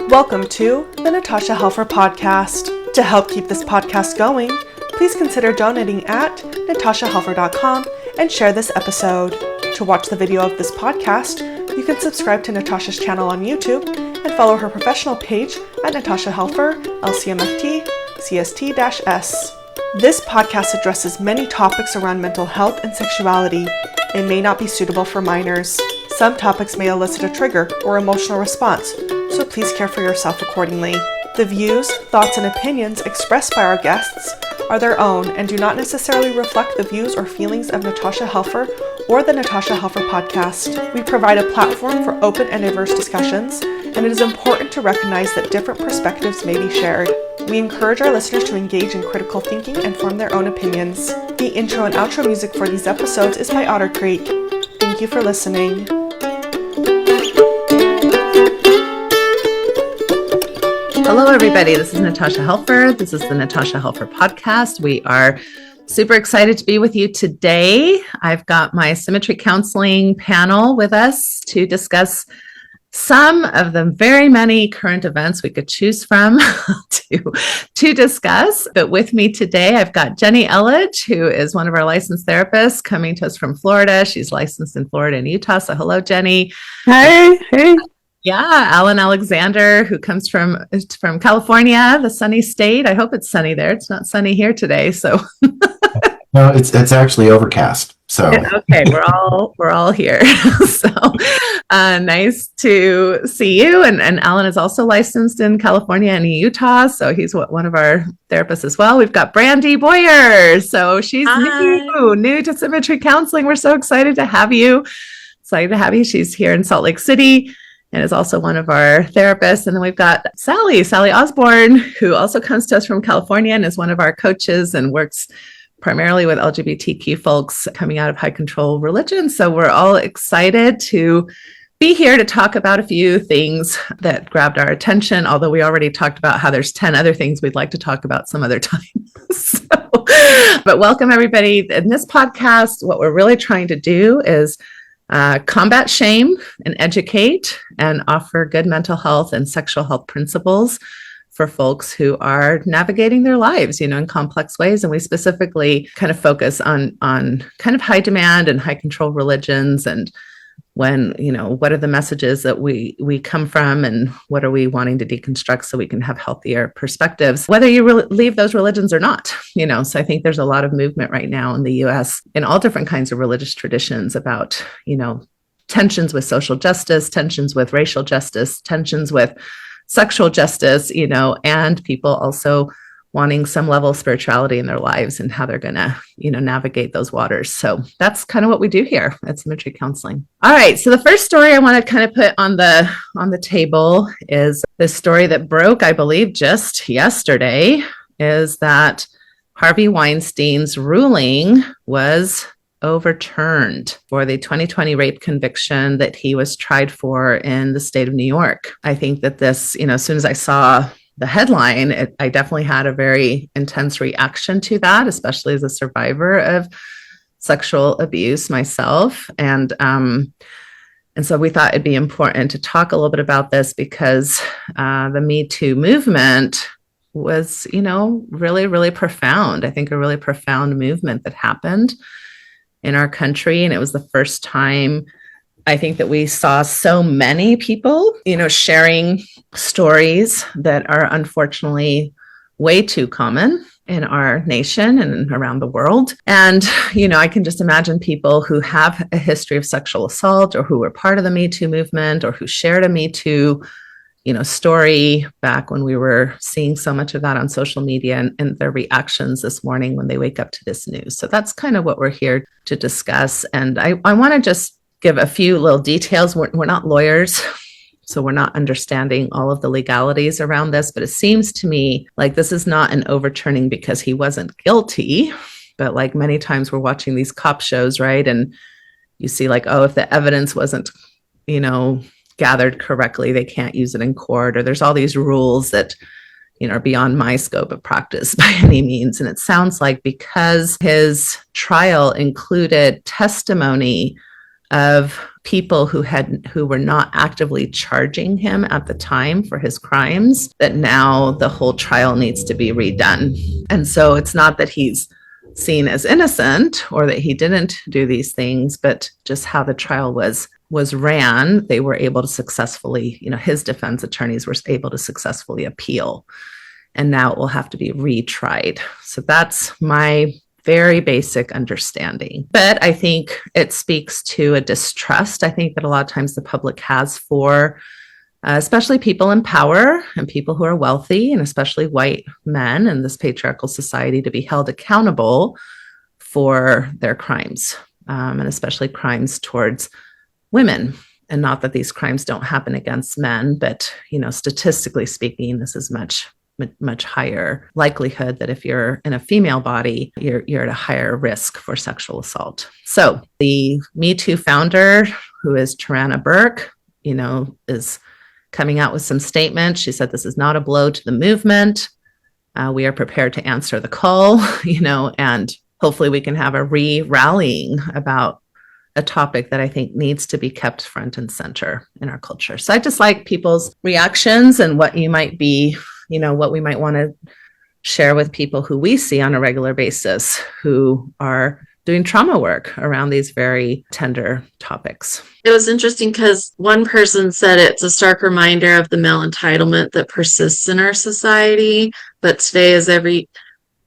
Welcome to the Natasha Helfer Podcast. To help keep this podcast going, please consider donating at natashahelfer.com and share this episode. To watch the video of this podcast, you can subscribe to Natasha's channel on YouTube and follow her professional page at Natasha Helfer, LCMFT, CST-S. This podcast addresses many topics around mental health and sexuality. It may not be suitable for minors. Some topics may elicit a trigger or emotional response, so please care for yourself accordingly. The views, thoughts, and opinions expressed by our guests are their own and do not necessarily reflect the views or feelings of Natasha Helfer or the Natasha Helfer Podcast. We provide a platform for open and diverse discussions, and it is important to recognize that different perspectives may be shared. We encourage our listeners to engage in critical thinking and form their own opinions. The intro and outro music for these episodes is by Otter Creek. Thank you for listening. Hello, everybody. This is Natasha Helfer. This is the Natasha Helfer Podcast. We are super excited to be with you today. I've got my Symmetry counseling panel with us to discuss some of the very many current events we could choose from to discuss. But with me today, I've got Jenny Elledge, who is one of our licensed therapists coming to us from Florida. She's licensed in Florida and Utah. So hello, Jenny. Hey. Yeah, Alan Alexander, who comes from California, the sunny state. I hope it's sunny there. It's not sunny here today, so. No, it's actually overcast. So okay, we're all here. So nice to see you. And Alan is also licensed in California and Utah, so he's one of our therapists as well. We've got Brandy Boyer, so she's new to Symmetry counseling. We're so excited to have you. She's here in Salt Lake City and is also one of our therapists. And then we've got Sally Osborne, who also comes to us from California and is one of our coaches and works primarily with LGBTQ folks coming out of high control religion. So we're all excited to be here to talk about a few things that grabbed our attention, although we already talked about how there's 10 other things we'd like to talk about some other time. But welcome, everybody. In this podcast, what we're really trying to do is combat shame and educate and offer good mental health and sexual health principles for folks who are navigating their lives, in complex ways. And we specifically kind of focus on kind of high demand and high control religions, and when, what are the messages that we come from and what are we wanting to deconstruct so we can have healthier perspectives, whether you leave those religions or not, So I think there's a lot of movement right now in the US in all different kinds of religious traditions about, tensions with social justice, tensions with racial justice, tensions with sexual justice, and people also wanting some level of spirituality in their lives and how they're going to, navigate those waters. So that's kind of what we do here at Symmetry Counseling. All right. So the first story I want to kind of put on the table is this story that broke, I believe, just yesterday, is that Harvey Weinstein's ruling was overturned for the 2020 rape conviction that he was tried for in the state of New York. I think that this, as soon as I saw the headline, I definitely had a very intense reaction to that, especially as a survivor of sexual abuse myself. And so we thought it'd be important to talk a little bit about this because the Me Too movement was, really, really profound. I think a really profound movement that happened in our country. And it was the first time I think that we saw so many people, sharing stories that are unfortunately way too common in our nation and around the world. And, I can just imagine people who have a history of sexual assault or who were part of the Me Too movement or who shared a Me Too, story back when we were seeing so much of that on social media and their reactions this morning when they wake up to this news. So that's kind of what we're here to discuss. And I want to just give a few little details. We're not lawyers, so we're not understanding all of the legalities around this, but it seems to me like this is not an overturning because he wasn't guilty, but like many times we're watching these cop shows, right? And you see like, oh, if the evidence wasn't, gathered correctly, they can't use it in court, or there's all these rules that, are beyond my scope of practice by any means. And it sounds like because his trial included testimony of people who were not actively charging him at the time for his crimes, that now the whole trial needs to be redone. And so it's not that he's seen as innocent or that he didn't do these things, but just how the trial was ran, they were able to successfully, his defense attorneys were able to successfully appeal. And now it will have to be retried. So that's my very basic understanding. But I think it speaks to a distrust, I think, that a lot of times the public has for especially people in power and people who are wealthy, and especially white men in this patriarchal society, to be held accountable for their crimes, and especially crimes towards women. And not that these crimes don't happen against men, but, statistically speaking, this is much higher likelihood that if you're in a female body, you're at a higher risk for sexual assault. So the Me Too founder, who is Tarana Burke, is coming out with some statements. She said, this is not a blow to the movement. We are prepared to answer the call, and hopefully we can have a rallying about a topic that I think needs to be kept front and center in our culture. So I just like people's reactions and what you might be, what we might want to share with people who we see on a regular basis who are doing trauma work around these very tender topics. It was interesting because one person said it's a stark reminder of the male entitlement that persists in our society. But today is every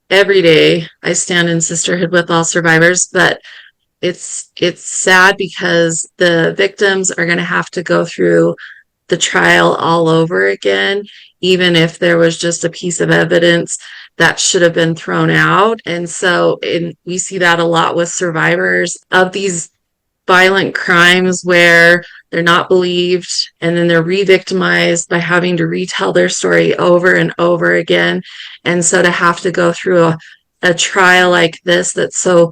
day I stand in sisterhood with all survivors. But it's sad because the victims are going to have to go through the trial all over again, even if there was just a piece of evidence that should have been thrown out. And so we see that a lot with survivors of these violent crimes where they're not believed and then they're re-victimized by having to retell their story over and over again. And so to have to go through a trial like this that's so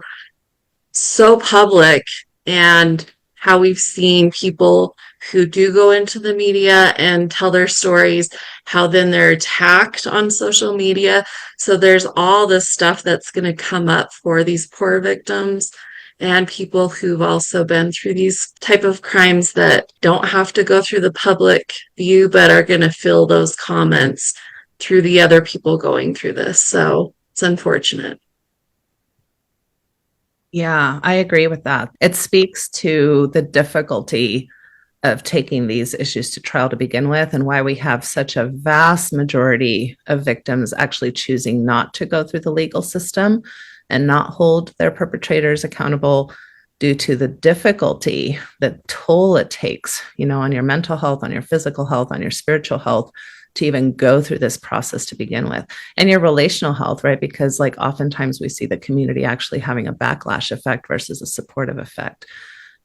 public, and how we've seen people who do go into the media and tell their stories, how then they're attacked on social media. So there's all this stuff that's going to come up for these poor victims and people who've also been through these type of crimes that don't have to go through the public view, but are going to fill those comments through the other people going through this. So it's unfortunate. Yeah, I agree with that. It speaks to the difficulty of taking these issues to trial to begin with, and why we have such a vast majority of victims actually choosing not to go through the legal system and not hold their perpetrators accountable due to the difficulty, the toll it takes, on your mental health, on your physical health, on your spiritual health, to even go through this process to begin with, and your relational health, right? Because oftentimes we see the community actually having a backlash effect versus a supportive effect.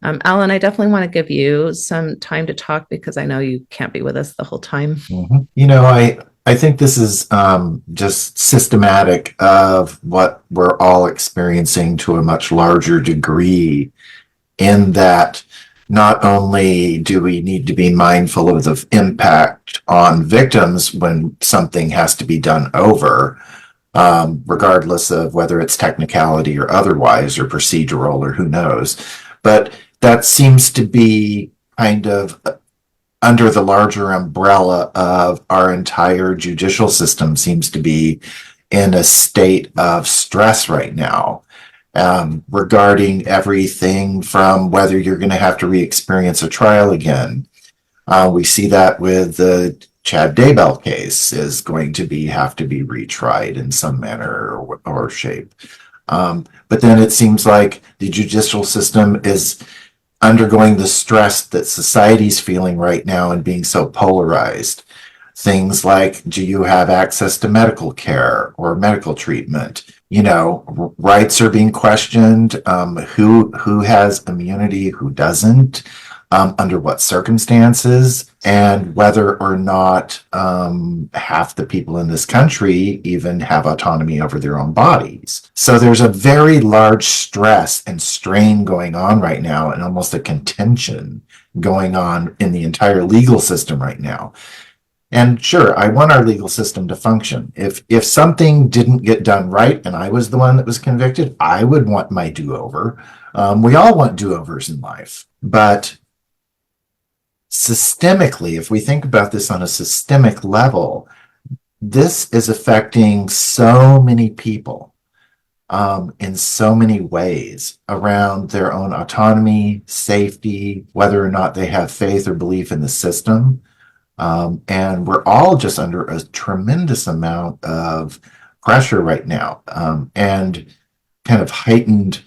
Alan, I definitely want to give you some time to talk because I know you can't be with us the whole time. Mm-hmm. I think this is just systematic of what we're all experiencing to a much larger degree, in that not only do we need to be mindful of the impact on victims when something has to be done over, regardless of whether it's technicality or otherwise, or procedural, or who knows, but that seems to be kind of under the larger umbrella of our entire judicial system seems to be in a state of stress right now. Regarding everything from whether you're going to have to re-experience a trial again. We see that with the Chad Daybell case is going to have to be retried in some manner or shape. But then it seems like the judicial system is undergoing the stress that society's feeling right now and being so polarized. Things like, do you have access to medical care or medical treatment? Rights are being questioned. Who has immunity, who doesn't, under what circumstances, and whether or not half the people in this country even have autonomy over their own bodies. So there's a very large stress and strain going on right now, and almost a contention going on in the entire legal system right now. And sure, I want our legal system to function. If something didn't get done right and I was the one that was convicted, I would want my do-over. We all want do-overs in life. But systemically, if we think about this on a systemic level, this is affecting so many people in so many ways around their own autonomy, safety, whether or not they have faith or belief in the system. And we're all just under a tremendous amount of pressure right now, and kind of heightened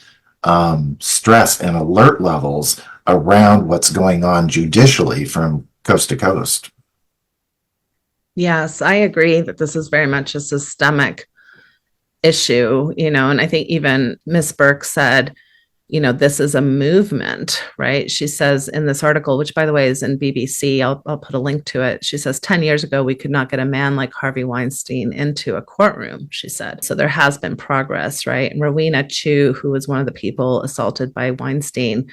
stress and alert levels around what's going on judicially from coast to coast. Yes, I agree that this is very much a systemic issue, and I think even Miss Burke said, this is a movement, right? She says in this article, which by the way is in BBC, I'll put a link to it. She says 10 years ago, we could not get a man like Harvey Weinstein into a courtroom, she said. So there has been progress, right? And Rowena Chu, who was one of the people assaulted by Weinstein,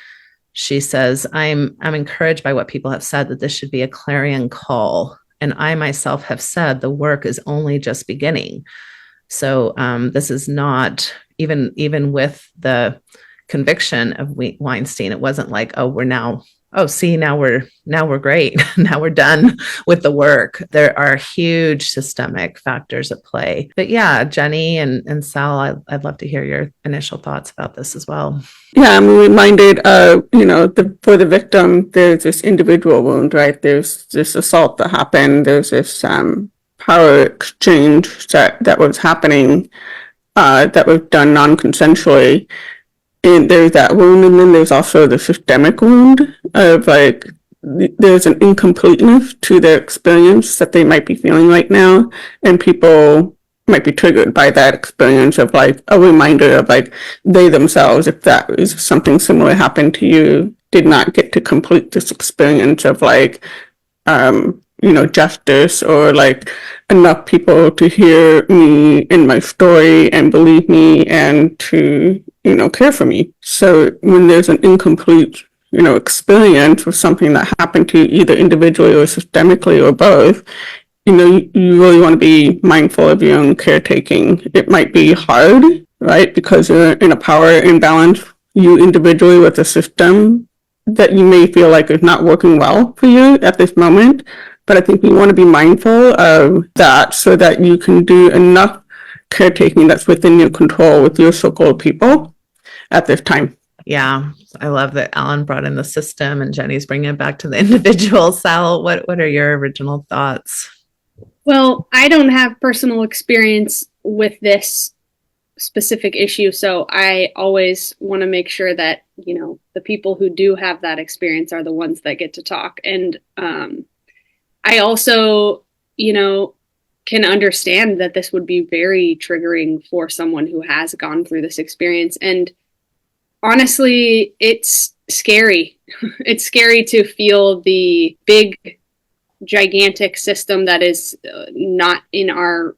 she says, I'm encouraged by what people have said, that this should be a clarion call. And I myself have said the work is only just beginning. So this is not, even with the conviction of Weinstein, it wasn't like, now we're great. Now we're done with the work. There are huge systemic factors at play. But yeah, Jenny and Sal, I'd love to hear your initial thoughts about this as well. Yeah, I'm reminded of, for the victim, there's this individual wound, right? There's this assault that happened. There's this power exchange that was happening, that was done non-consensually. And there's that wound, and then there's also the systemic wound of there's an incompleteness to their experience that they might be feeling right now, and people might be triggered by that experience of a reminder of they themselves, if that is something similar happened to you, did not get to complete this experience of justice, or enough people to hear me in my story and believe me and to care for me. So when there's an incomplete experience of something that happened to you, either individually or systemically or both, you really want to be mindful of your own caretaking. It might be hard, right? Because you're in a power imbalance, you individually with a system that you may feel like is not working well for you at this moment. But I think we want to be mindful of that so that you can do enough caretaking that's within your control with your circle of people at this time. Yeah, I love that Alan brought in the system and Jenny's bringing it back to the individual. Sal, what are your original thoughts? Well, I don't have personal experience with this specific issue, so I always want to make sure that, the people who do have that experience are the ones that get to talk. And I also, can understand that this would be very triggering for someone who has gone through this experience. And honestly, it's scary. It's scary to feel the big, gigantic system that is not in our,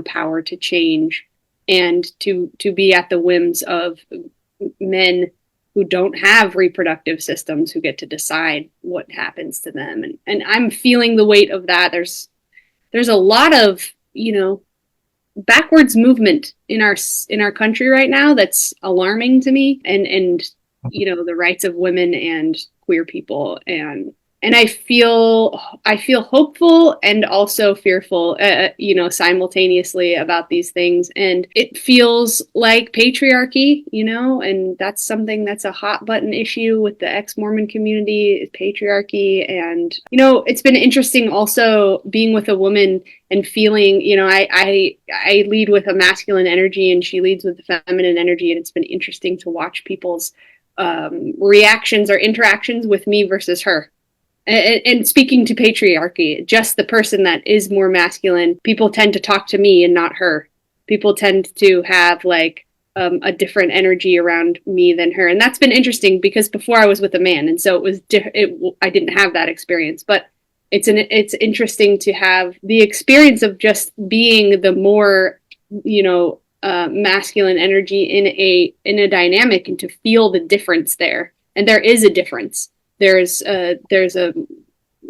power to change, and to be at the whims of men who don't have reproductive systems who get to decide what happens to them. And I'm feeling the weight of that. There's a lot of, backwards movement in our country right now that's alarming to me, and the rights of women and queer people, and I feel hopeful and also fearful, simultaneously about these things. And it feels like patriarchy, and that's something that's a hot button issue with the ex-Mormon community, is patriarchy. And, it's been interesting also being with a woman and feeling, I lead with a masculine energy and she leads with a feminine energy. And it's been interesting to watch people's reactions or interactions with me versus her. And speaking to patriarchy, just the person that is more masculine, people tend to talk to me and not her. People tend to have a different energy around me than her. And that's been interesting because before I was with a man. And so it was I didn't have that experience, but it's interesting to have the experience of just being the more, masculine energy in a dynamic, and to feel the difference there. And there is a difference. There's a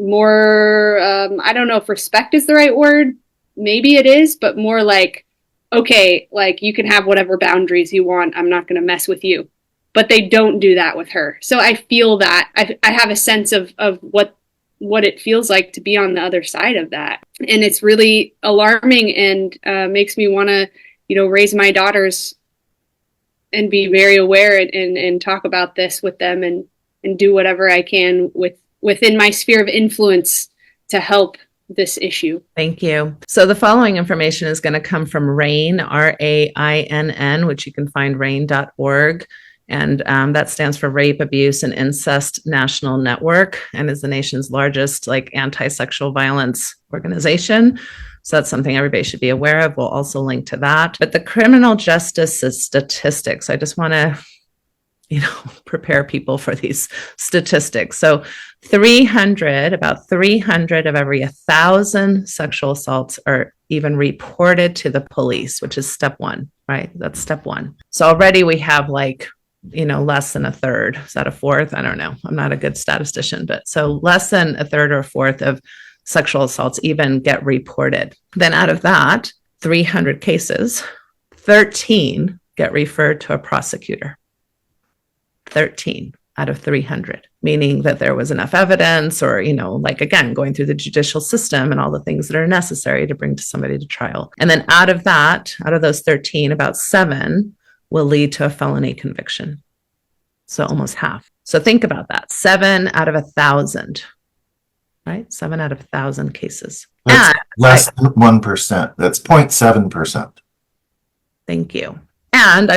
more, I don't know if respect is the right word. Maybe it is, but more like, okay, like you can have whatever boundaries you want. I'm not going to mess with you. But they don't do that with her. So I feel that I have a sense of what it feels like to be on the other side of that. And it's really alarming and makes me want to, raise my daughters and be very aware and talk about this with them and do whatever I can within my sphere of influence to help this issue. Thank you. So the following information is going to come from RAINN, RAINN, which you can find rainn.org. And that stands for Rape, Abuse, and Incest National Network, and is the nation's largest anti-sexual violence organization. So that's something everybody should be aware of. We'll also link to that. But the criminal justice statistics, I just want to, prepare people for these statistics. So about 300 of every 1,000 sexual assaults are even reported to the police, which is step one, right? That's step one. So already we have less than a third. Is that a fourth? I don't know. I'm not a good statistician, but so less than a third or a fourth of sexual assaults even get reported. Then out of that, 300 cases, 13 get referred to a prosecutor. 13 out of 300, meaning that there was enough evidence or, again, going through the judicial system and all the things that are necessary to bring somebody to trial. And then out of those 13, about 7 will lead to a felony conviction. So almost half. So think about that. 7 out of 1,000, right? 7 out of 1,000 cases. That's less than 1%. That's 0.7%. Thank you. And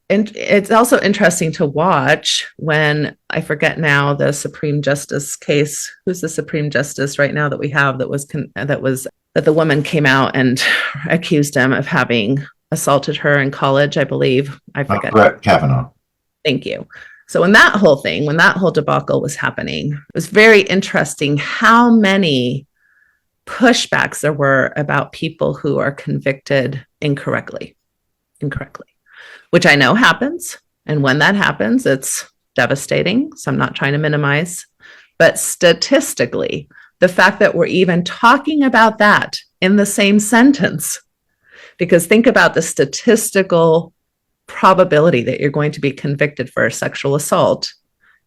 it's also interesting to watch when, I forget now, the Supreme Justice case. Who's the Supreme Justice right now that we have that the woman came out and accused him of having assaulted her in college, I believe. I forget. Brett Kavanaugh. Thank you. So when that whole debacle was happening, it was very interesting how many pushbacks there were about people who are convicted incorrectly, which I know happens. And when that happens, it's devastating. So I'm not trying to minimize, but statistically, the fact that we're even talking about that in the same sentence, because think about the statistical probability that you're going to be convicted for a sexual assault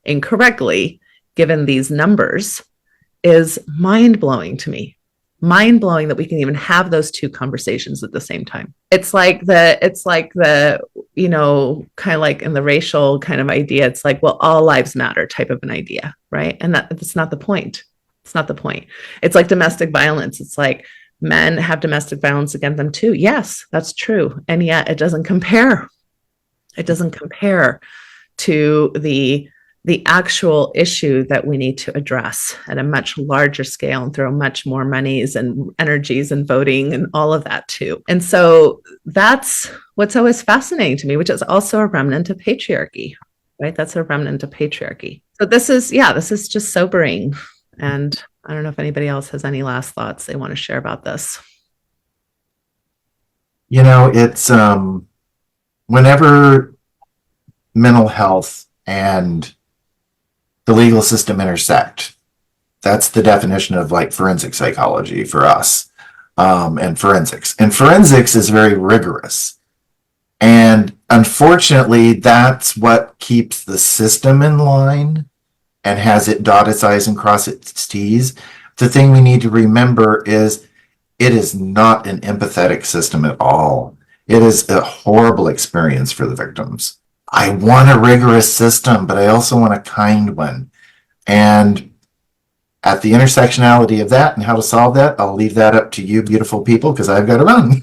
incorrectly, given these numbers, is mind-blowing to me. Mind-blowing that we can even have those two conversations at the same time. It's like the kind of like in the racial kind of idea, it's like, well, all lives matter type of an idea, right? And that's not the point. It's not the point. It's like domestic violence. It's like men have domestic violence against them too. Yes, that's true. And yet it doesn't compare. It doesn't compare to the actual issue that we need to address at a much larger scale and throw much more monies and energies and voting and all of that too. And so that's what's always fascinating to me, which is also a remnant of patriarchy, right? That's a remnant of patriarchy. So this is just sobering. And I don't know if anybody else has any last thoughts they want to share about this. It's whenever mental health and the legal system intersect, that's the definition of forensic psychology for us, and forensics. And forensics is very rigorous. And unfortunately, that's what keeps the system in line and has it dot its I's and cross its T's. The thing we need to remember is it is not an empathetic system at all. It is a horrible experience for the victims. I want a rigorous system, but I also want a kind one. And at the intersectionality of that and how to solve that, I'll leave that up to you, beautiful people, because I've got to run.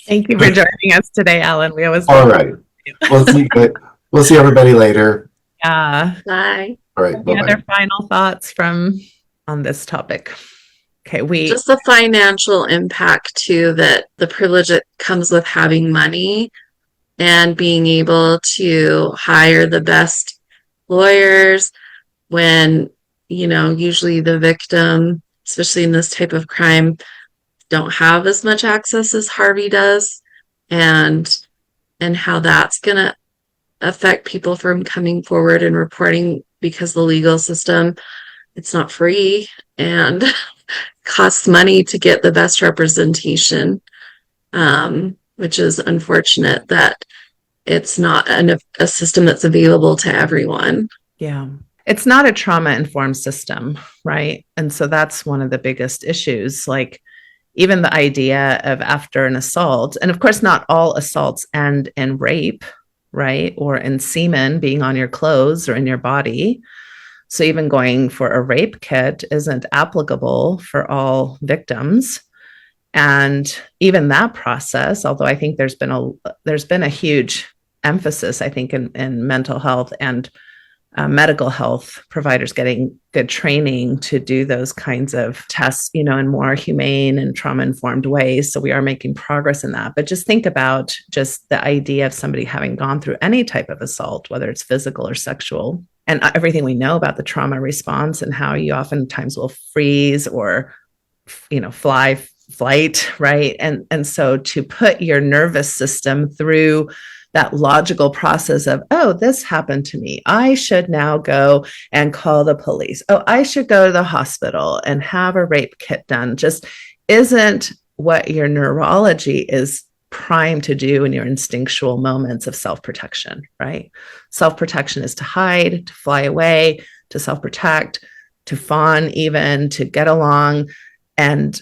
Thank you for joining us today, Alan. We always all right. We'll see everybody later. Yeah. Bye. All right. Any other final thoughts on this topic? Okay, just the financial impact too, that the privilege that comes with having money and being able to hire the best lawyers when, usually the victim, especially in this type of crime, don't have as much access as Harvey does, and how that's going to affect people from coming forward and reporting because the legal system, it's not free and costs money to get the best representation, which is unfortunate that it's not a system that's available to everyone. Yeah. It's not a trauma-informed system, right? And so that's one of the biggest issues. Like, even the idea of after an assault, and of course, not all assaults end in rape, right? Or in semen being on your clothes or in your body. So even going for a rape kit isn't applicable for all victims. And even that process, although I think there's been a huge emphasis, I think, in mental health and medical health providers getting good training to do those kinds of tests, in more humane and trauma-informed ways. So we are making progress in that. But just think about just the idea of somebody having gone through any type of assault, whether it's physical or sexual, and everything we know about the trauma response and how you oftentimes will freeze or, flight, right? And so to put your nervous system through that logical process of, oh, this happened to me, I should now go and call the police. Oh, I should go to the hospital and have a rape kit done, just isn't what your neurology is primed to do in your instinctual moments of self-protection, right? Self-protection is to hide, to fly away, to self-protect, to fawn even, to get along. And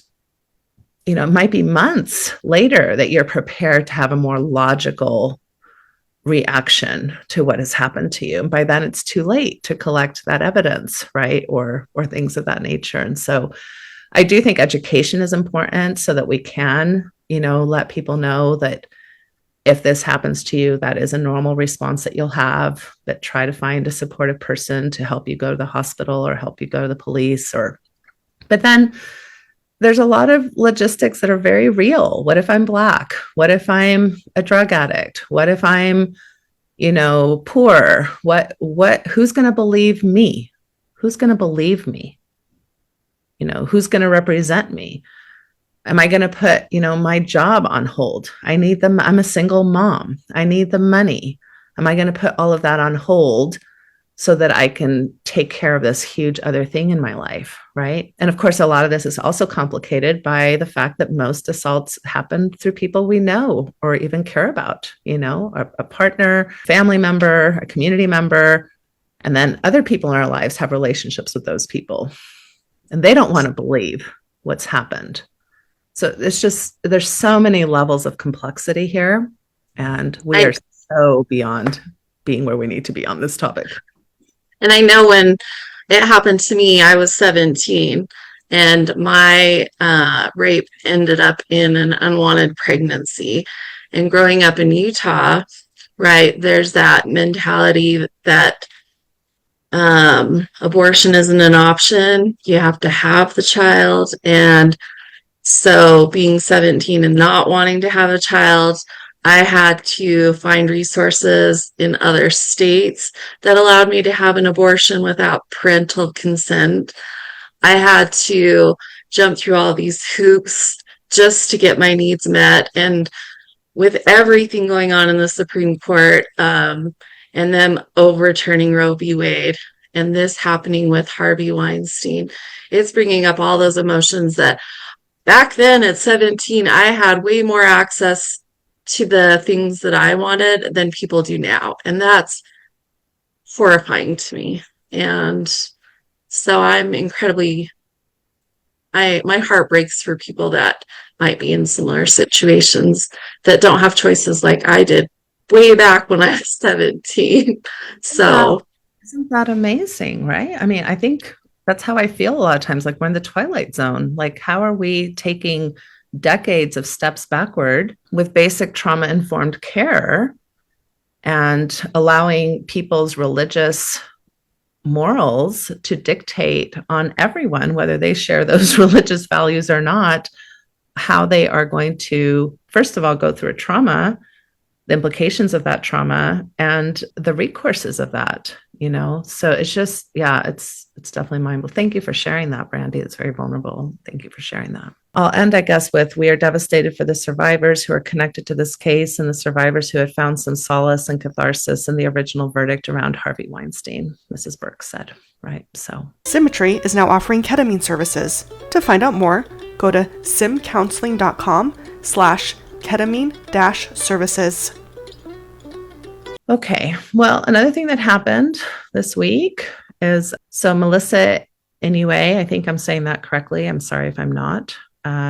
it might be months later that you're prepared to have a more logical reaction to what has happened to you. And by then it's too late to collect that evidence, right? Or things of that nature. And so I do think education is important so that we can, let people know that if this happens to you, that is a normal response that you'll have, that try to find a supportive person to help you go to the hospital or help you go to the police but then there's a lot of logistics that are very real. What if I'm Black? What if I'm a drug addict? What if I'm, poor? Who's going to believe me? Who's going to believe me? Who's going to represent me? Am I going to put, my job on hold? I'm a single mom. I need the money. Am I going to put all of that on hold so that I can take care of this huge other thing in my life, right? And of course, a lot of this is also complicated by the fact that most assaults happen through people we know or even care about, a partner, family member, a community member, and then other people in our lives have relationships with those people, and they don't want to believe what's happened. So there's so many levels of complexity here, and we are so beyond being where we need to be on this topic. And I know when it happened to me, I was 17, and my rape ended up in an unwanted pregnancy. And growing up in Utah, right, there's that mentality that abortion isn't an option. You have to have the child. And so being 17 and not wanting to have a child, I had to find resources in other states that allowed me to have an abortion without parental consent. I had to jump through all these hoops just to get my needs met. And with everything going on in the Supreme Court, and them overturning Roe v. Wade, and this happening with Harvey Weinstein, it's bringing up all those emotions that back then at 17, I had way more access to the things that I wanted than people do now. And that's horrifying to me. And so I'm my heart breaks for people that might be in similar situations that don't have choices like I did way back when I was 17. So isn't that amazing, right? I mean, I think that's how I feel a lot of times, like we're in the twilight zone. Like, how are we taking decades of steps backward with basic trauma-informed care and allowing people's religious morals to dictate on everyone, whether they share those religious values or not, how they are going to, first of all, go through a trauma, the implications of that trauma, and the recourses of that, So it's just, it's definitely mindful. Thank you for sharing that, Brandy. It's very vulnerable. Thank you for sharing that. I'll end, I guess, with we are devastated for the survivors who are connected to this case and the survivors who had found some solace and catharsis in the original verdict around Harvey Weinstein, Mrs. Burke said, right? So Symmetry is now offering ketamine services. To find out more, go to simcounseling.com/ketamine-services. Okay. Well, another thing that happened this week is, so Melissa Inouye, I think I'm saying that correctly. I'm sorry if I'm not.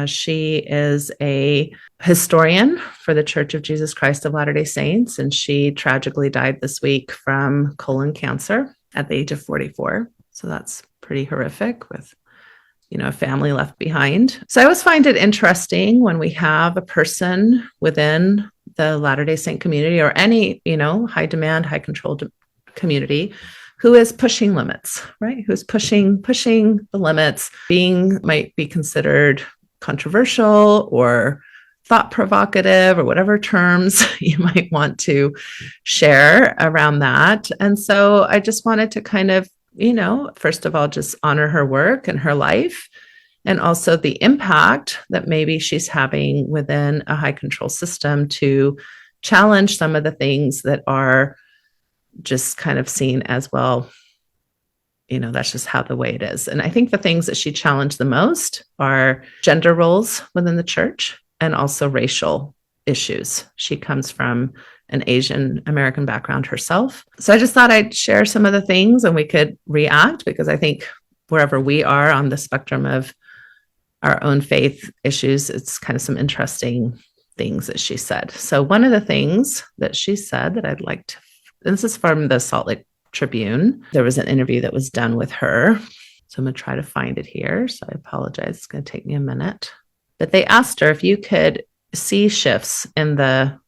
She is a historian for the Church of Jesus Christ of Latter-day Saints, and she tragically died this week from colon cancer at the age of 44. So that's pretty horrific, with, a family left behind. So I always find it interesting when we have a person within the Latter-day Saint community, or any, high demand, high control community, who is pushing limits, right? Who's pushing the limits, might be considered controversial or thought provocative, or whatever terms you might want to share around that. And so I just wanted to kind of, first of all, just honor her work and her life, and also the impact that maybe she's having within a high control system to challenge some of the things that are just kind of seen as, well, that's just how the way it is. And I think the things that she challenged the most are gender roles within the church, and also racial issues. She comes from an Asian American background herself. So I just thought I'd share some of the things and we could react, because I think wherever we are on the spectrum of our own faith issues, it's kind of some interesting things that she said. So one of the things that she said that I'd like to, and this is from the Salt Lake Tribune. There was an interview that was done with her. So I'm going to try to find it here. So I apologize. It's going to take me a minute. But they asked her, if you could see shifts in the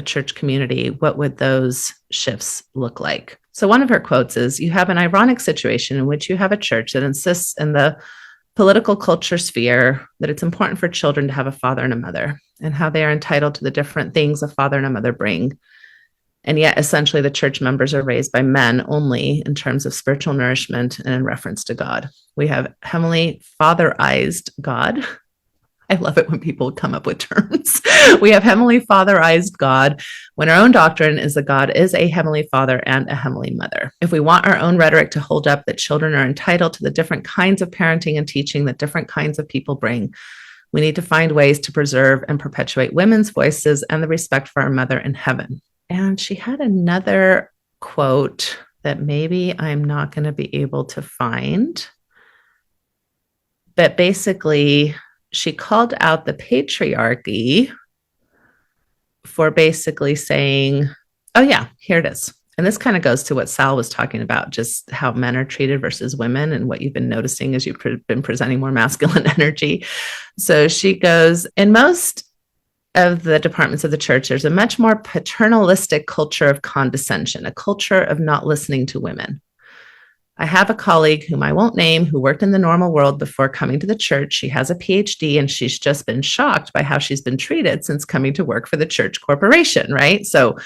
church community, what would those shifts look like? So one of her quotes is, "You have an ironic situation in which you have a church that insists in the political culture sphere that it's important for children to have a father and a mother, and how they are entitled to the different things a father and a mother bring. And yet, essentially, the church members are raised by men only in terms of spiritual nourishment and in reference to God. We have heavenly fatherized God." I love it when people come up with terms. We have heavenly fatherized God, when our own doctrine is that God is a heavenly father and a heavenly mother. If we want our own rhetoric to hold up that children are entitled to the different kinds of parenting and teaching that different kinds of people bring, we need to find ways to preserve and perpetuate women's voices and the respect for our mother in heaven. And she had another quote that maybe I'm not going to be able to find, but basically she called out the patriarchy for basically saying, oh yeah, here it is. And this kind of goes to what Sal was talking about, just how men are treated versus women, and what you've been noticing as you've been presenting more masculine energy. So she goes, in most of the departments of the church, there's a much more paternalistic culture of condescension, a culture of not listening to women. I have a colleague whom I won't name, who worked in the normal world before coming to the church. She has a PhD, and she's just been shocked by how she's been treated since coming to work for the church corporation, right? So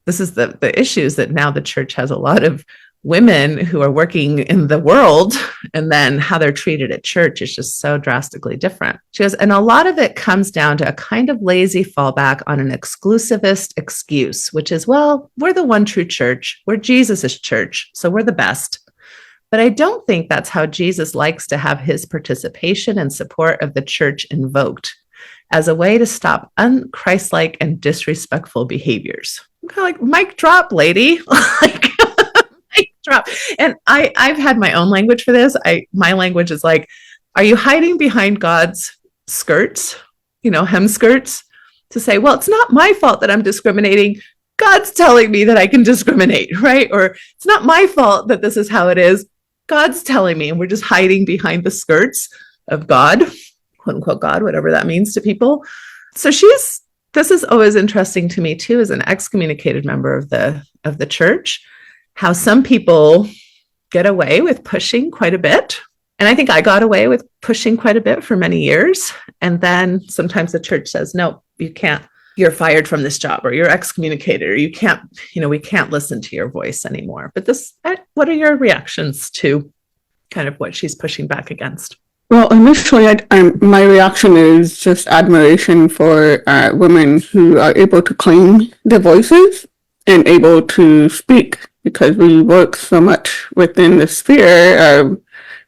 this is the issues, that now the church has a lot of women who are working in the world, and then how they're treated at church is just so drastically different. She goes, and a lot of it comes down to a kind of lazy fallback on an exclusivist excuse, which is, well, we're the one true church. We're Jesus's church, so we're the best. But I don't think that's how Jesus likes to have his participation and support of the church invoked as a way to stop unchristlike and disrespectful behaviors. I'm kind of like, mic drop, lady. Like, mic drop. And I've had my own language for this. My language is like, are you hiding behind God's skirts, hem skirts, to say, well, it's not my fault that I'm discriminating. God's telling me that I can discriminate, right? Or it's not my fault that this is how it is. God's telling me, and we're just hiding behind the skirts of God, quote unquote God, whatever that means to people. So this is always interesting to me too, as an excommunicated member of the church, how some people get away with pushing quite a bit. And I think I got away with pushing quite a bit for many years. And then sometimes the church says, no, you can't you're fired from this job, or you're excommunicated, or you can't, we can't listen to your voice anymore. But what are your reactions to kind of what she's pushing back against? Well, initially, my reaction is just admiration for women who are able to claim their voices and able to speak, because we work so much within the sphere of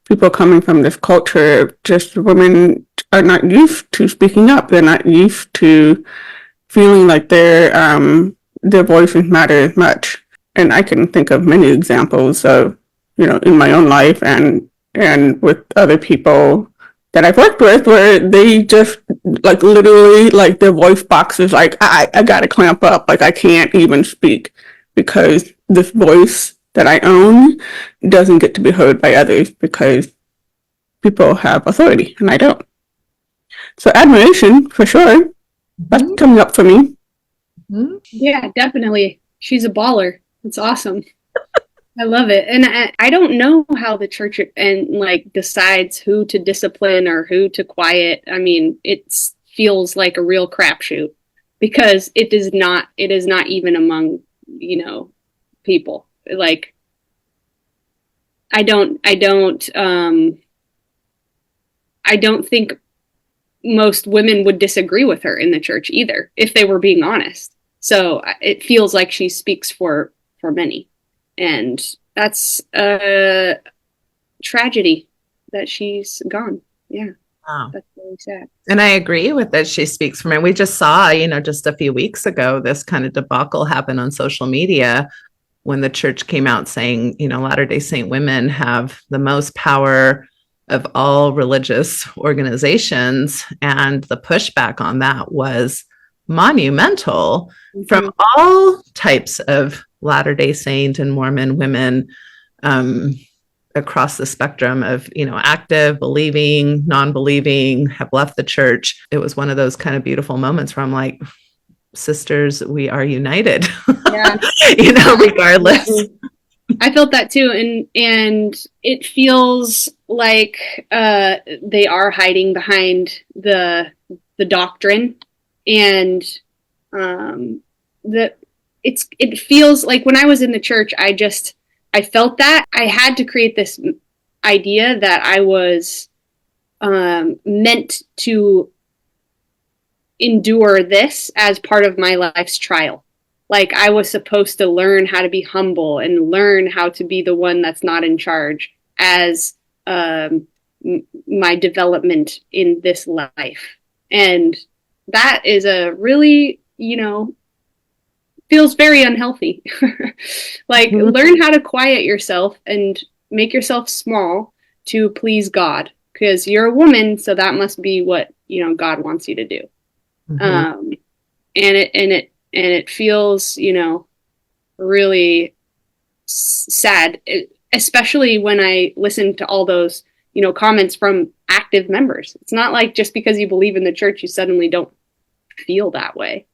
people coming from this culture. Just women are not used to speaking up. They're not used to feeling like their voices matter as much. And I can think of many examples of, in my own life and with other people that I've worked with, where they just like literally like their voice box is like, I gotta clamp up, like I can't even speak because this voice that I own doesn't get to be heard by others because people have authority and I don't. So admiration for sure. That's coming up for me. Yeah, definitely. She's a baller. It's awesome. I love it. And I don't know how the church decides who to discipline or who to quiet. I mean, it feels like a real crapshoot because it is not even among, people. Like, I don't think most women would disagree with her in the church either, if they were being honest. So it feels like she speaks for many. And that's a tragedy that she's gone. Yeah. Wow. That's really sad. And I agree with that. She speaks for me. We just saw, just a few weeks ago, this kind of debacle happen on social media when the church came out saying, Latter-day Saint women have the most power of all religious organizations. And the pushback on that was monumental from all types of Latter-day Saint and Mormon women across the spectrum of, active, believing, non-believing, have left the church. It was one of those kind of beautiful moments where I'm like, sisters, we are united, Yeah. Regardless. I felt that too. And it feels like they are hiding behind the doctrine, and it feels like when I was in the church, I felt that I had to create this idea that I was meant to endure this as part of my life's trial. Like I was supposed to learn how to be humble and learn how to be the one that's not in charge as my development in this life. And that is a really, feels very unhealthy. Like learn how to quiet yourself and make yourself small to please God, because you're a woman, so that must be what God wants you to do. And it feels really sad, especially when I listen to all those comments from active members. It's not like just because you believe in the church you suddenly don't feel that way.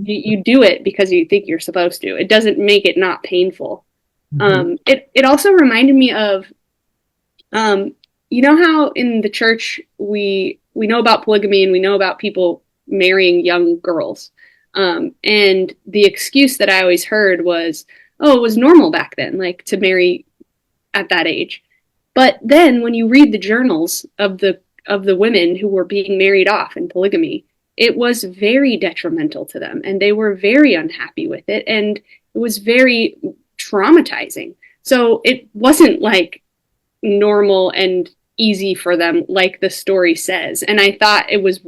You do it because you think you're supposed to. It doesn't make it not painful. It also reminded me of how in the church we know about polygamy and we know about people marrying young girls, and the excuse that I always heard was, it was normal back then, like to marry at that age. But then when you read the journals of the women who were being married off in polygamy, it was very detrimental to them and they were very unhappy with it, and it was very traumatizing. So it wasn't like normal and easy for them like the story says. And I thought it was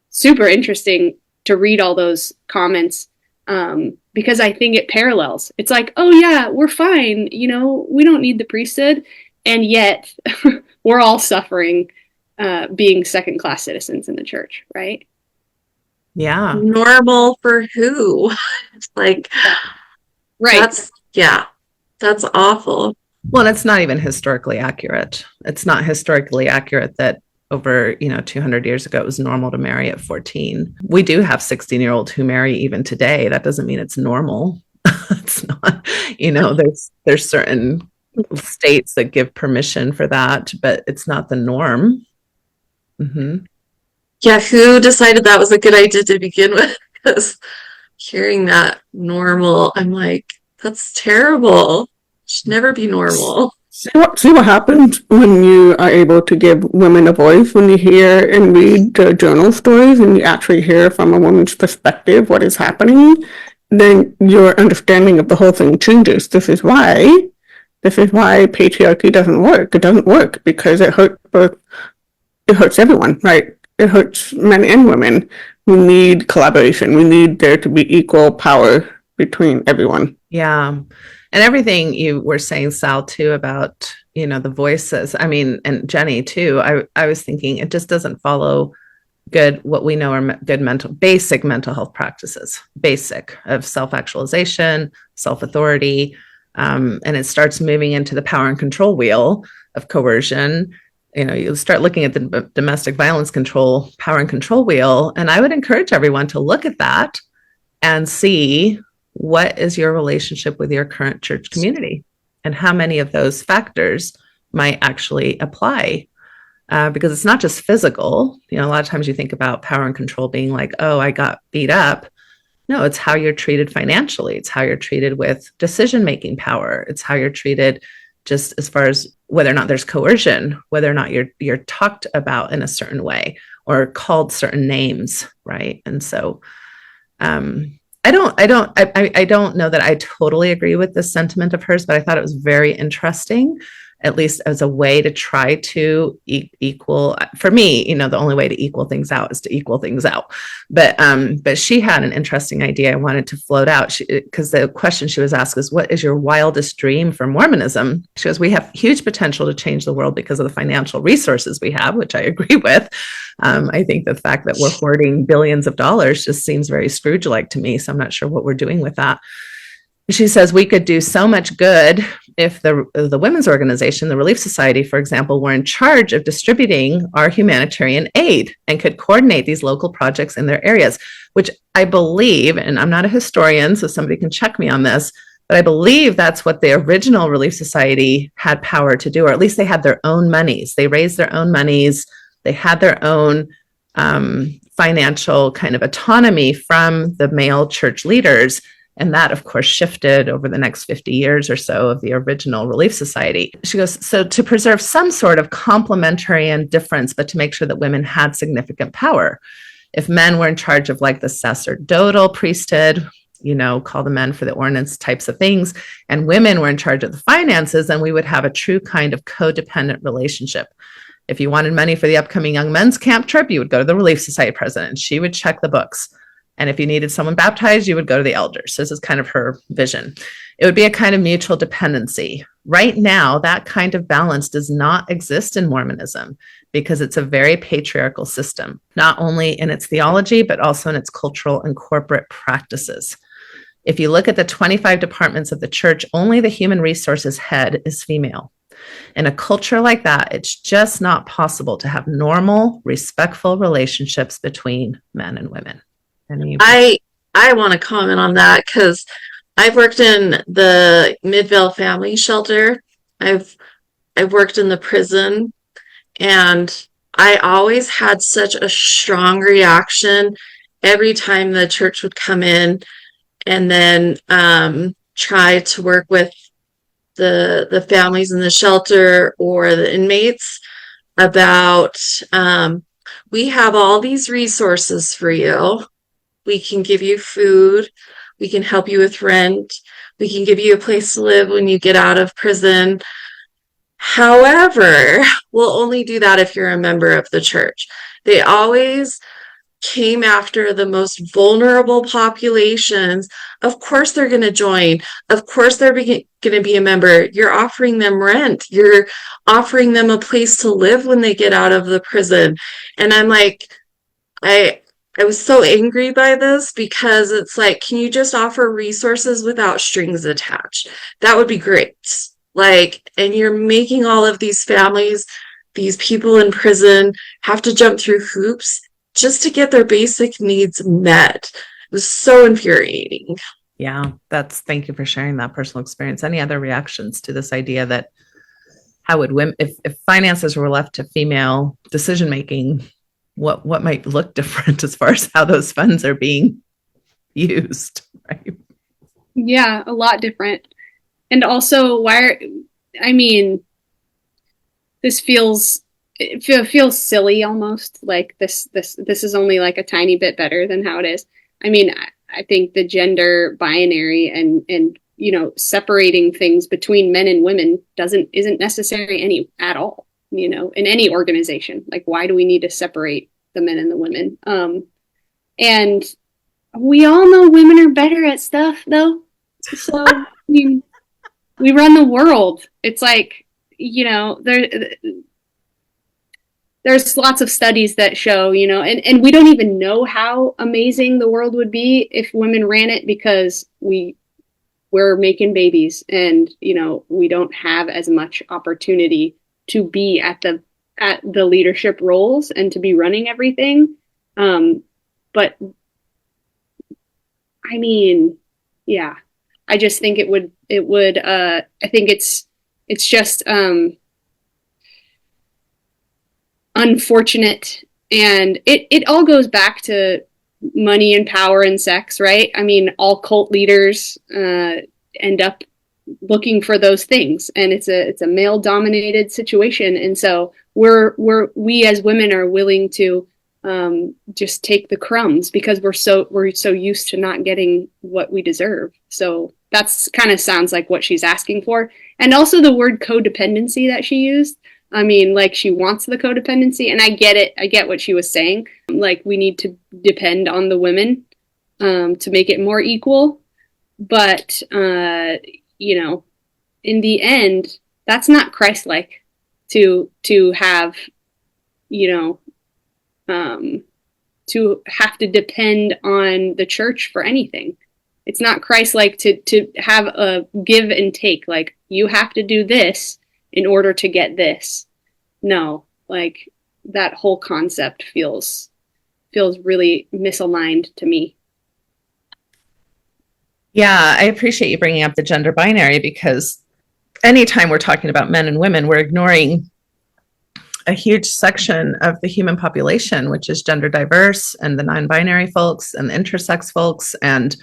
super interesting to read all those comments, because I think it parallels. It's like, oh yeah, we're fine, we don't need the priesthood, and yet we're all suffering being second-class citizens in the church, right? Yeah. Normal for who? It's like, right. That's awful. Well, it's not even historically accurate. It's not historically accurate that over 200 years ago it was normal to marry at 14. We do have 16-year-olds who marry even today. That doesn't mean it's normal. It's not, there's certain states that give permission for that, but it's not the norm. Yeah, who decided that was a good idea to begin with? because hearing that normal, I'm like, that's terrible. Should never be normal. See what happens when you are able to give women a voice, when you hear and read the journal stories and you actually hear from a woman's perspective what is happening, then your understanding of the whole thing changes. This is why patriarchy doesn't work. It doesn't work because it hurts everyone, right? It hurts men and women. We need collaboration. We need there to be equal power between everyone. Yeah. And everything you were saying, Sal, too, about, the voices. I mean, and Jenny, too, I was thinking it just doesn't follow what we know are good basic mental health practices, basic of self-actualization, self-authority. And it starts moving into the power and control wheel of coercion. You start looking at the domestic violence control, power and control wheel. And I would encourage everyone to look at that and see what is your relationship with your current church community and how many of those factors might actually apply. Because it's not just physical. A lot of times you think about power and control being like, oh, I got beat up. No, it's how you're treated financially. It's how you're treated with decision-making power. It's how you're treated just as far as whether or not there's coercion, whether or not you're talked about in a certain way or called certain names, right? And so I don't know that I totally agree with this sentiment of hers, but I thought it was very interesting, at least as a way to try to equal. For me, the only way to equal things out is to equal things out. But she had an interesting idea I wanted to float out, because the question she was asked is, what is your wildest dream for Mormonism? She goes, we have huge potential to change the world because of the financial resources we have, which I agree with. I think the fact that we're hoarding billions of dollars just seems very Scrooge-like to me. So I'm not sure what we're doing with that. She says we could do so much good if the women's organization, the Relief Society, for example, were in charge of distributing our humanitarian aid and could coordinate these local projects in their areas, which I believe, and I'm not a historian, so somebody can check me on this, but I believe that's what the original Relief Society had power to do, or at least they had their own monies. They raised their own monies. They had their own financial kind of autonomy from the male church leaders. And that, of course, shifted over the next 50 years or so of the original Relief Society. She goes, so to preserve some sort of complementary and difference, but to make sure that women had significant power. If men were in charge of like the sacerdotal priesthood, call the men for the ordinance types of things, and women were in charge of the finances, then we would have a true kind of codependent relationship. If you wanted money for the upcoming young men's camp trip, you would go to the Relief Society president. She would check the books. And if you needed someone baptized, you would go to the elders. This is kind of her vision. It would be a kind of mutual dependency. Right now, that kind of balance does not exist in Mormonism because it's a very patriarchal system, not only in its theology, but also in its cultural and corporate practices. If you look at the 25 departments of the church, only the human resources head is female. In a culture like that, it's just not possible to have normal, respectful relationships between men and women. I want to comment on that because I've worked in the Midvale Family Shelter. I've worked in the prison, and I always had such a strong reaction every time the church would come in and then try to work with the families in the shelter or the inmates about, we have all these resources for you. We can give you food. We can help you with rent. We can give you a place to live when you get out of prison. However, we'll only do that if you're a member of the church. They always came after the most vulnerable populations. Of course they're going to join. Of course they're going to be a member. You're offering them rent. You're offering them a place to live when they get out of the prison. And I'm like, I was so angry by this because it's like, can you just offer resources without strings attached? That would be great. And you're making all of these families, these people in prison have to jump through hoops just to get their basic needs met. It was so infuriating. Yeah, thank you for sharing that personal experience. Any other reactions to this idea that how would women, if finances were left to female decision-making, what might look different as far as how those funds are being used, right? Yeah, a lot different. And also, this feels silly almost. Like this is only like a tiny bit better than how it is. I mean, I think the gender binary and separating things between men and women isn't necessary at all, in any organization. Like, why do we need to separate the men and the women? And we all know women are better at stuff, though. So, I mean, we run the world. It's like, there's lots of studies that show, and we don't even know how amazing the world would be if women ran it, because we're making babies and, we don't have as much opportunity to be at the leadership roles and to be running everything. But I mean, yeah, I just think it would, I think it's just, unfortunate. And it all goes back to money and power and sex, right? I mean, all cult leaders, end up looking for those things, and it's a male dominated situation. And so we as women are willing to, just take the crumbs because we're so used to not getting what we deserve. So that's kind of sounds like what she's asking for. And also the word codependency that she used. I mean, like, she wants the codependency, and I get it. I get what she was saying. Like, we need to depend on the women, to make it more equal. But, in the end, that's not Christ-like to have, to have to depend on the church for anything. It's not Christ-like to have a give and take. Like, you have to do this in order to get this. No, like, that whole concept feels really misaligned to me. Yeah, I appreciate you bringing up the gender binary, because anytime we're talking about men and women, we're ignoring a huge section of the human population, which is gender diverse, and the non-binary folks and the intersex folks, and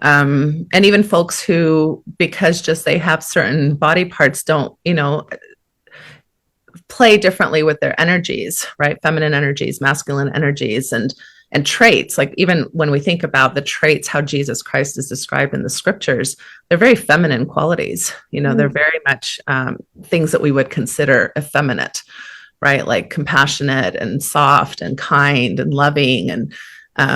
even folks who, because just they have certain body parts, don't, play differently with their energies, right? Feminine energies, masculine energies, and traits. Like, even when we think about the traits, how Jesus Christ is described in the scriptures, they're very feminine qualities. They're very much things that we would consider effeminate, right? Like compassionate and soft and kind and loving and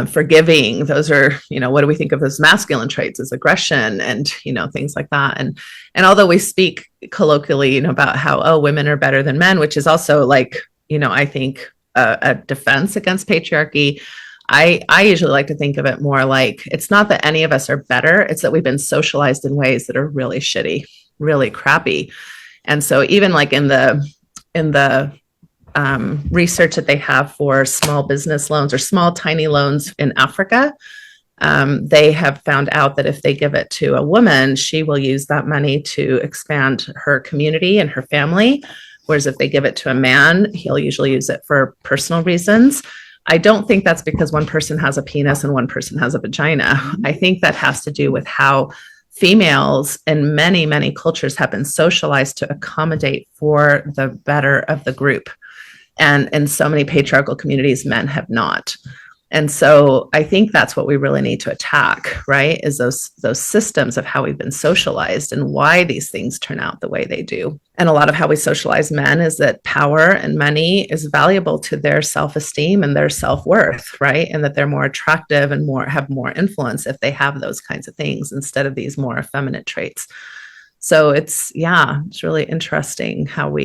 forgiving. Those are, what do we think of as masculine traits, as aggression and, things like that. And although we speak colloquially, about how, women are better than men, which is also like, I think a defense against patriarchy, I usually like to think of it more like, it's not that any of us are better. It's that we've been socialized in ways that are really shitty, really crappy. And so even like in the research that they have for small business loans or small tiny loans in Africa, they have found out that if they give it to a woman, she will use that money to expand her community and her family. Whereas if they give it to a man, he'll usually use it for personal reasons. I don't think that's because one person has a penis and one person has a vagina. I think that has to do with how females in many, many cultures have been socialized to accommodate for the better of the group. And in so many patriarchal communities, men have not. And so I think that's what we really need to attack, right? Is those systems of how we've been socialized and why these things turn out the way they do. And a lot of how we socialize men is that power and money is valuable to their self-esteem and their self-worth, right? And that they're more attractive and have more influence if they have those kinds of things instead of these more effeminate traits. So it's really interesting how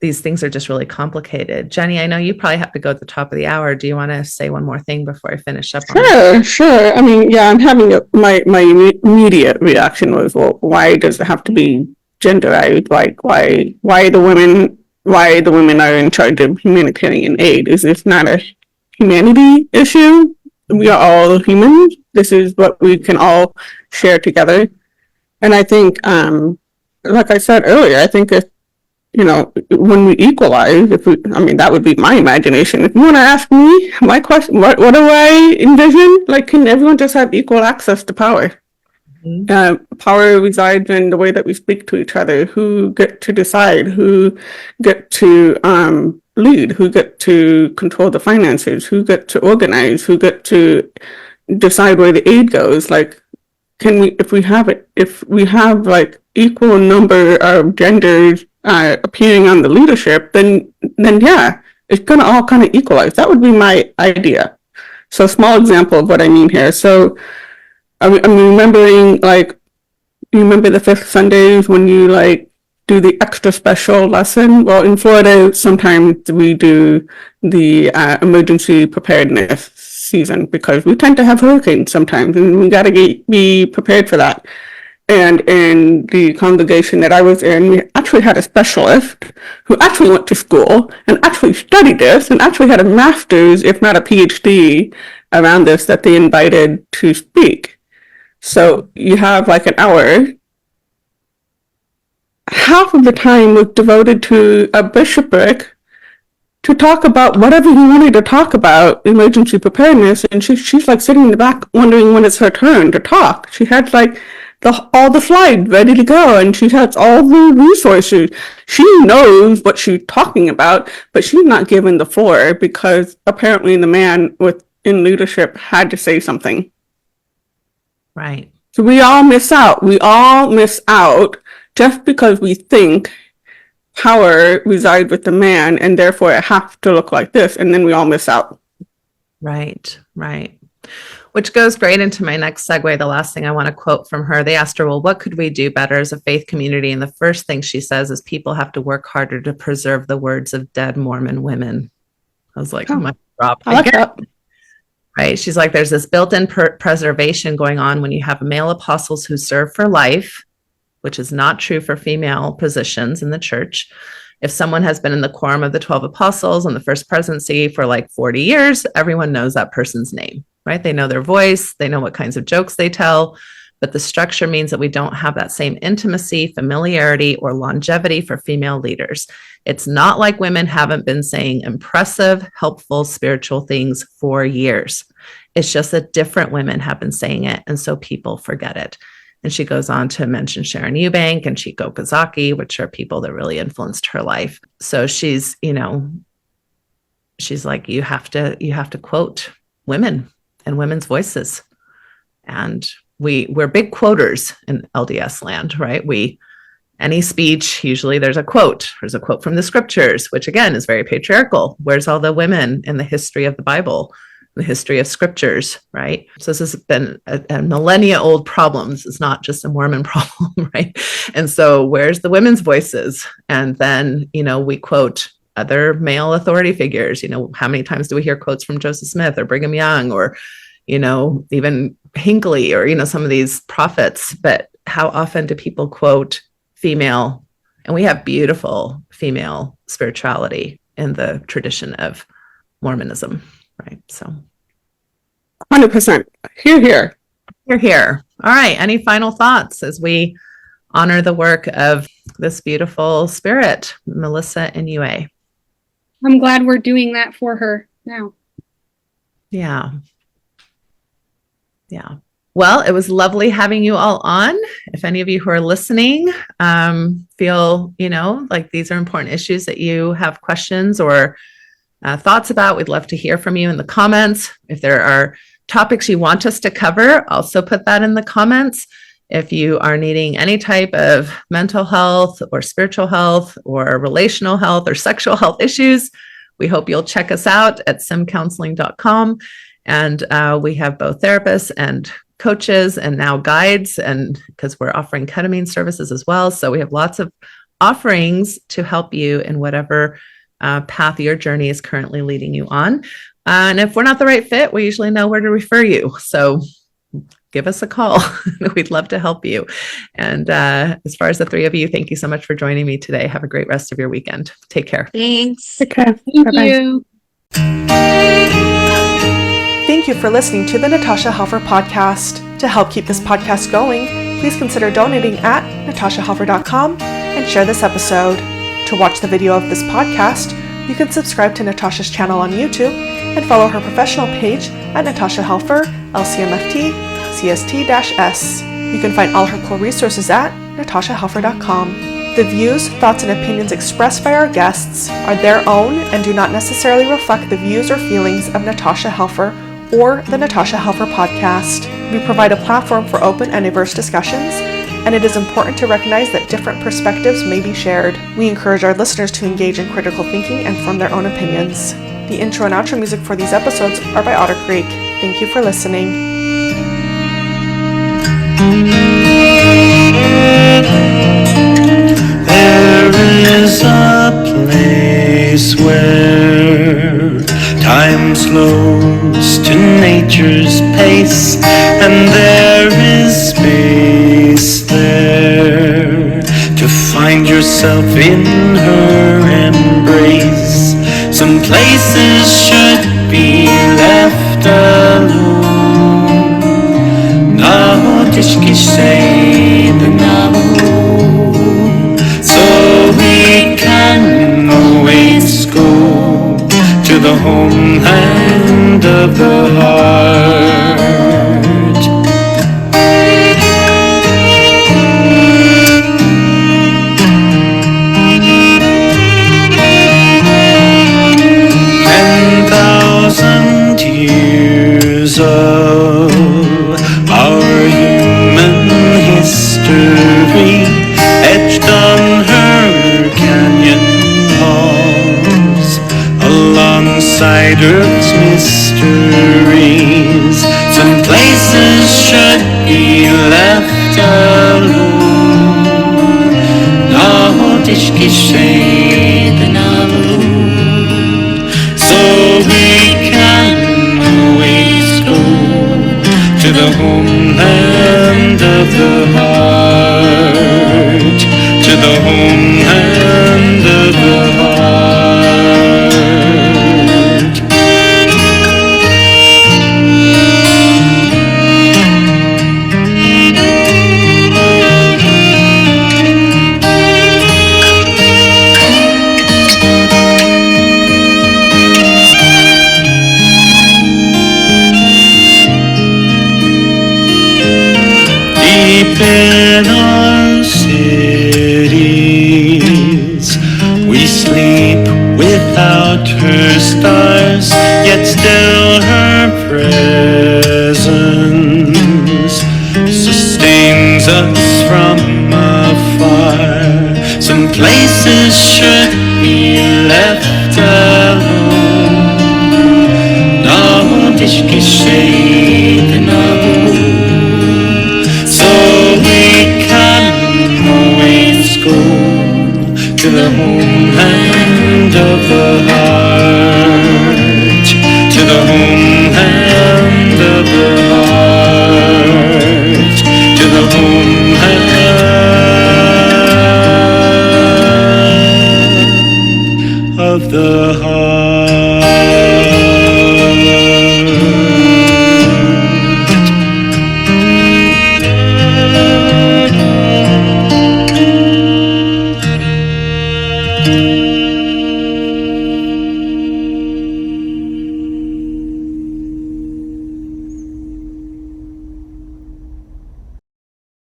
these things are just really complicated. Jenny, I know you probably have to go at the top of the hour. Do you want to say one more thing before I finish up? Sure. I mean, I'm having my immediate reaction was, well, why does it have to be genderized? Like, why the women are in charge of humanitarian aid? Is this not a humanity issue? We are all humans. This is what we can all share together. And I think, like I said earlier, I think when we equalize, that would be my imagination. If you want to ask me my question, what do I envision? Like, can everyone just have equal access to power? Power resides in the way that we speak to each other, who get to decide, who get to lead, who get to control the finances, who get to organize, who get to decide where the aid goes. Like, if we have like equal number of genders appearing on the leadership, then yeah, it's gonna all kind of equalize. That would be my idea. So, small example of what I mean here. So, I'm remembering, like, you remember the fifth Sundays when you like do the extra special lesson? Well, in Florida, sometimes we do the emergency preparedness season because we tend to have hurricanes sometimes, and we got to be prepared for that. And in the congregation that I was in, we actually had a specialist who actually went to school and actually studied this and actually had a master's, if not a PhD, around this that they invited to speak. So you have like an hour. Half of the time was devoted to a bishopric to talk about whatever he wanted to talk about, emergency preparedness, and she's like sitting in the back wondering when it's her turn to talk. She had like all the slides ready to go, and she has all the resources. She knows what she's talking about, but she's not given the floor because apparently the man in leadership had to say something. Right. So we all miss out. We all miss out just because we think power resides with the man and therefore it has to look like this, and then we all miss out. Right. Which goes great into my next segue. The last thing I want to quote from her, they asked her, well, what could we do better as a faith community? And the first thing she says is people have to work harder to preserve the words of dead Mormon women. I was like, my drop. I like that. Right. She's like, there's this built-in preservation going on when you have male apostles who serve for life, which is not true for female positions in the church. If someone has been in the quorum of the 12 apostles and the first presidency for like 40 years, everyone knows that person's name, right? They know their voice, they know what kinds of jokes they tell, but the structure means that we don't have that same intimacy, familiarity, or longevity for female leaders. It's not like women haven't been saying impressive, helpful, spiritual things for years. It's just that different women have been saying it, and so people forget it. And she goes on to mention Sharon Eubank and Chico Kazaki, which are people that really influenced her life. So she's like, you have to quote women and women's voices. And we're big quoters in LDS land, right? Any speech, usually there's a quote. There's a quote from the scriptures, which again is very patriarchal. Where's all the women in the history of the Bible, the history of scriptures, right? So this has been a millennia old problem. This is not just a Mormon problem, right? And so where's the women's voices? And then, we quote other male authority figures. How many times do we hear quotes from Joseph Smith or Brigham Young or, even Hinckley or, some of these prophets? But how often do people quote female? And we have beautiful female spirituality in the tradition of Mormonism. Right. So 100%. Here. All right. Any final thoughts as we honor the work of this beautiful spirit, Melissa and Yue? I'm glad we're doing that for her now. Yeah. Well, it was lovely having you all on. If any of you who are listening feel, like these are important issues that you have questions or thoughts about, we'd love to hear from you in the comments. If there are topics you want us to cover, also put that in the comments. If you are needing any type of mental health or spiritual health or relational health or sexual health issues, we hope you'll check us out at simcounseling.com. And we have both therapists and coaches and now guides, and because we're offering ketamine services as well. So we have lots of offerings to help you in whatever path your journey is currently leading you on. And if we're not the right fit, we usually know where to refer you. So give us a call. We'd love to help you. And as far as the three of you, thank you so much for joining me today. Have a great rest of your weekend. Take care. Thanks. Take care. Thank Bye-bye. you. Thank you for listening to the Natasha Helfer Podcast. To help keep this podcast going, please consider donating at natashahelfer.com and share this episode. To watch the video of this podcast, you can subscribe to Natasha's channel on YouTube and follow her professional page at Natasha Helfer, LCMFT, CST-S. You can find all her cool resources at natashahelfer.com. The views, thoughts, and opinions expressed by our guests are their own and do not necessarily reflect the views or feelings of Natasha Helfer or the Natasha Helfer Podcast. We provide a platform for open and diverse discussions, and it is important to recognize that different perspectives may be shared. We encourage our listeners to engage in critical thinking and form their own opinions. The intro and outro music for these episodes are by Otter Creek. Thank you for listening. There is a place where time slows to nature's pace, and there is space there to find yourself in her embrace. Some places should be left alone. Now tishki say the Navajo, so we can always go to the homeland of the heart. 10,000 years of our human history etched on her canyon walls, alongside Earth's mysteries. Some places should be left alone. Now tishki say the Navajo, so we can always go to the homeland of the heart, to the homeland of the heart. Deep in our cities, we sleep without her stars, yet still her presence sustains us from afar. Some places should be left alone. Now tishki say the Navajo, so we can always go to the homeland of the heart, to the homeland of the heart, to the homeland of the heart.